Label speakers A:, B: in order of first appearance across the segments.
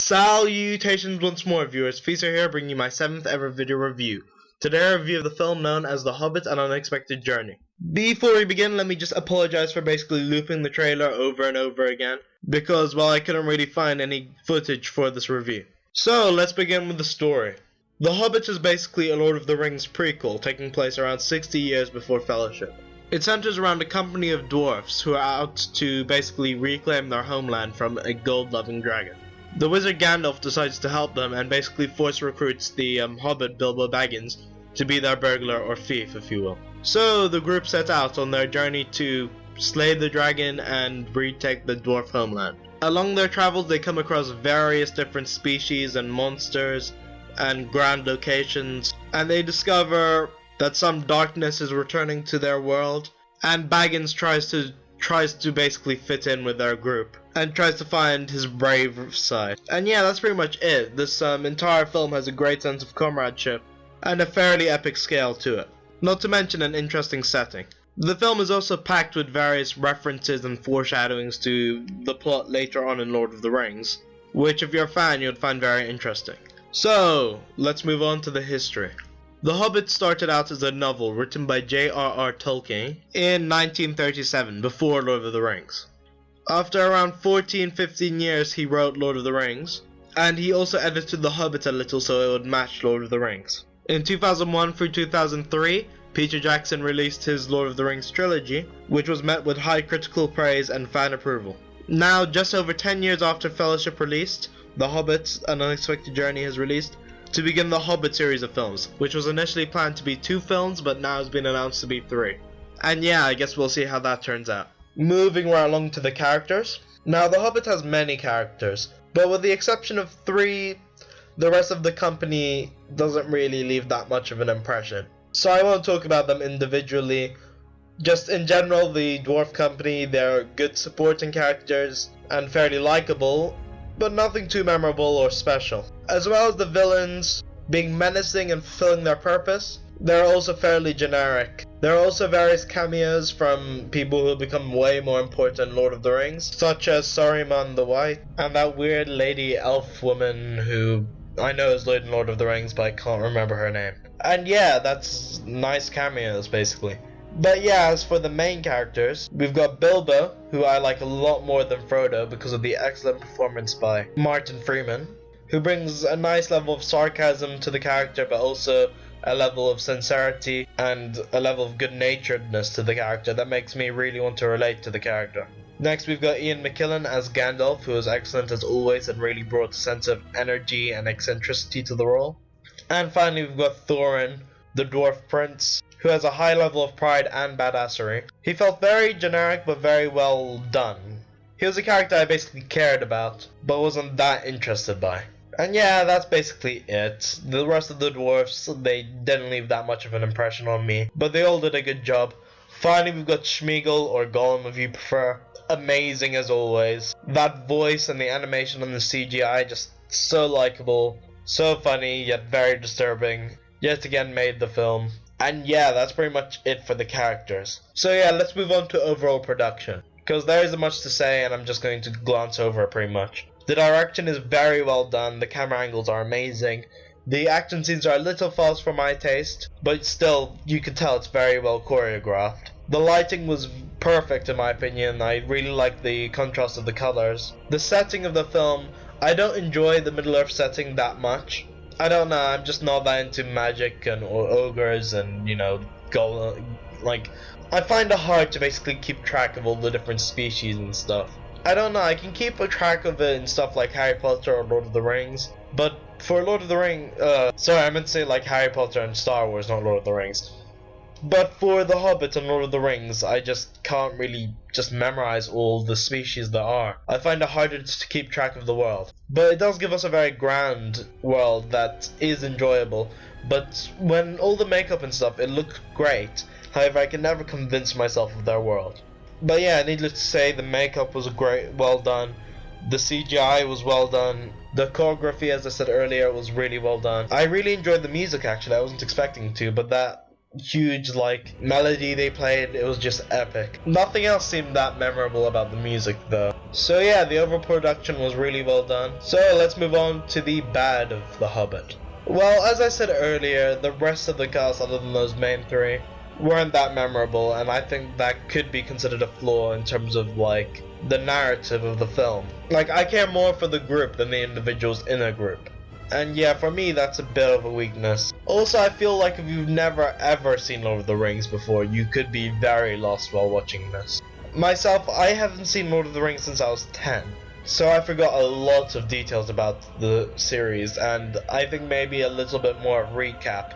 A: Salutations once more, viewers. Feeso here, bringing you my 7th ever video review. Today I review the film known as The Hobbit: An Unexpected Journey. Before we begin, let me just apologize for basically looping the trailer over and over again, because, well, I couldn't really find any footage for this review. So, let's begin with the story. The Hobbit is basically a Lord of the Rings prequel, taking place around 60 years before Fellowship. It centers around a company of dwarfs who are out to basically reclaim their homeland from a gold-loving dragon. The wizard Gandalf decides to help them and basically force recruits the Hobbit Bilbo Baggins to be their burglar or thief, if you will. So the group set out on their journey to slay the dragon and retake the dwarf homeland. Along their travels they come across various different species and monsters and grand locations, and they discover that some darkness is returning to their world, and Baggins tries to basically fit in with their group and tries to find his brave side. And yeah, that's pretty much it. This entire film has a great sense of comradeship and a fairly epic scale to it, not to mention an interesting setting. The film is also packed with various references and foreshadowings to the plot later on in Lord of the Rings, which if you're a fan you'd find very interesting. So, let's move on to the history. The Hobbit started out as a novel written by J.R.R. Tolkien in 1937, before Lord of the Rings. After around 14-15 years he wrote Lord of the Rings, and he also edited The Hobbit a little so it would match Lord of the Rings. In 2001 through 2003, Peter Jackson released his Lord of the Rings trilogy, which was met with high critical praise and fan approval. Now, just over 10 years after Fellowship released, The Hobbit: An Unexpected Journey has released to begin the Hobbit series of films, which was initially planned to be 2 films but now has been announced to be 3. And yeah, I guess we'll see how that turns out. Moving right along to the characters. Now, The Hobbit has many characters, but with the exception of 3, the rest of the company doesn't really leave that much of an impression. So I won't talk about them individually. Just in general, the dwarf company, they're good supporting characters and fairly likable, but nothing too memorable or special. As well as the villains being menacing and fulfilling their purpose, they're also fairly generic. There are also various cameos from people who become way more important in Lord of the Rings, such as Saruman the White, and that weird lady elf woman who I know is in Lord of the Rings, but I can't remember her name. And yeah, that's nice cameos basically. But yeah, as for the main characters, we've got Bilbo, who I like a lot more than Frodo because of the excellent performance by Martin Freeman, who brings a nice level of sarcasm to the character, but also a level of sincerity and a level of good-naturedness to the character that makes me really want to relate to the character. Next we've got Ian McKellen as Gandalf, who is excellent as always and really brought a sense of energy and eccentricity to the role. And finally we've got Thorin, the dwarf prince, who has a high level of pride and badassery. He felt very generic but very well done. He was a character I basically cared about, but wasn't that interested by. And yeah, that's basically it. The rest of the dwarfs, they didn't leave that much of an impression on me, but they all did a good job. Finally we've got Smeagol, or Gollum if you prefer. Amazing as always. That voice and the animation on the CGI, just so likable, so funny yet very disturbing. Yet again made the film. And yeah, that's pretty much it for the characters. So yeah, let's move on to overall production, because there isn't much to say and I'm just going to glance over it pretty much. The direction is very well done, the camera angles are amazing, the action scenes are a little false for my taste, but still, you can tell it's very well choreographed. The lighting was perfect in my opinion, I really like the contrast of the colors. The setting of the film, I don't enjoy the Middle-earth setting that much. I don't know, I'm just not that into magic and or ogres and, you know, I find it hard to basically keep track of all the different species and stuff. I don't know, I can keep a track of it in stuff like Harry Potter or Lord of the Rings, but for Lord of the Rings, sorry, I meant to say like Harry Potter and Star Wars, not Lord of the Rings. But for The Hobbit and Lord of the Rings, I just can't really just memorize all the species there are. I find it harder to keep track of the world. But it does give us a very grand world that is enjoyable. But when all the makeup and stuff, it looked great. However, I can never convince myself of their world. But yeah, needless to say, the makeup was well done. The CGI was well done. The choreography, as I said earlier, was really well done. I really enjoyed the music actually, I wasn't expecting to, but that huge like melody they played. It was just epic. Nothing else seemed that memorable about the music though. So yeah, the overproduction was really well done. So let's move on to the bad of The Hobbit. Well, as I said earlier, the rest of the cast other than those main three weren't that memorable, and I think that could be considered a flaw in terms of like the narrative of the film. Like, I care more for the group than the individuals in a group. And yeah, for me that's a bit of a weakness. Also, I feel like if you've never ever seen Lord of the Rings before, you could be very lost while watching this. Myself, I haven't seen Lord of the Rings since I was 10. So I forgot a lot of details about the series, and I think maybe a little bit more recap,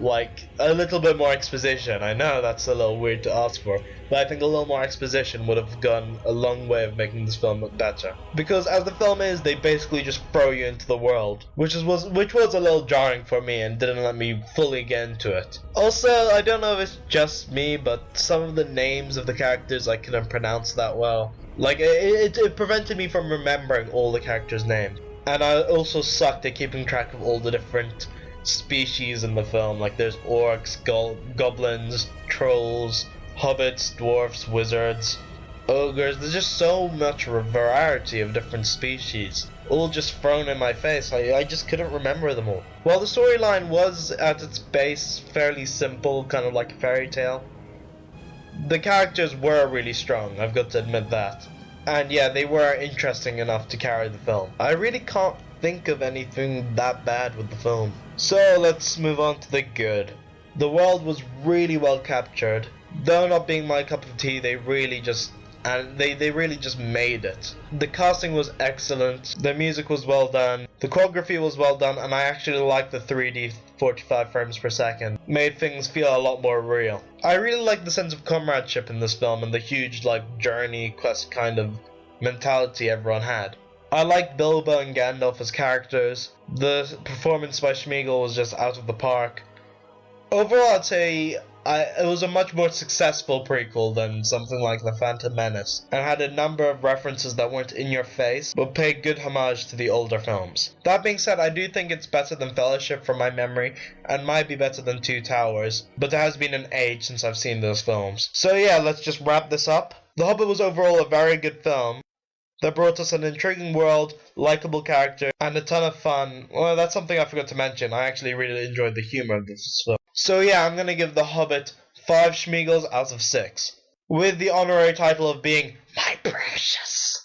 A: like a little bit more exposition. I know that's a little weird to ask for, but I think a little more exposition would have gone a long way of making this film look better. Because as the film is, they basically just throw you into the world, which was a little jarring for me and didn't let me fully get into it. Also, I don't know if it's just me, but some of the names of the characters I couldn't pronounce that well. Like, it prevented me from remembering all the characters' names. And I also sucked at keeping track of all the different species in the film. Like, there's orcs, goblins, trolls, hobbits, dwarfs, wizards, ogres. There's just so much variety of different species, all just thrown in my face. I just couldn't remember them all. While the storyline was at its base fairly simple, kind of like a fairy tale, the characters were really strong, I've got to admit that. And yeah, they were interesting enough to carry the film. I really can't think of anything that bad with the film. So let's move on to the good. The world was really well captured. Though not being my cup of tea, they really just made it. The casting was excellent, the music was well done, the choreography was well done, and I actually liked the 3D 45 frames per second. Made things feel a lot more real. I really like the sense of comradeship in this film and the huge like journey quest kind of mentality everyone had. I liked Bilbo and Gandalf as characters. The performance by Smeagol was just out of the park. Overall, I'd say it was a much more successful prequel than something like The Phantom Menace, and had a number of references that weren't in your face, but paid good homage to the older films. That being said, I do think it's better than Fellowship from my memory, and might be better than Two Towers, but there has been an age since I've seen those films. So yeah, let's just wrap this up. The Hobbit was overall a very good film that brought us an intriguing world, likable character, and a ton of fun. Well, that's something I forgot to mention. I actually really enjoyed the humor of this film. So yeah, I'm gonna give The Hobbit 5 Schmeagles out of 6, with the honorary title of being my precious.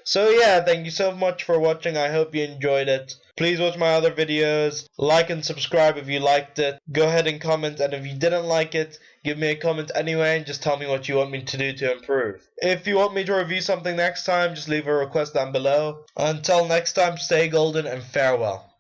A: So yeah, thank you so much for watching. I hope you enjoyed it. Please watch my other videos, like and subscribe if you liked it. Go ahead and comment, and if you didn't like it, give me a comment anyway and just tell me what you want me to do to improve. If you want me to review something next time, just leave a request down below. Until next time, stay golden and farewell.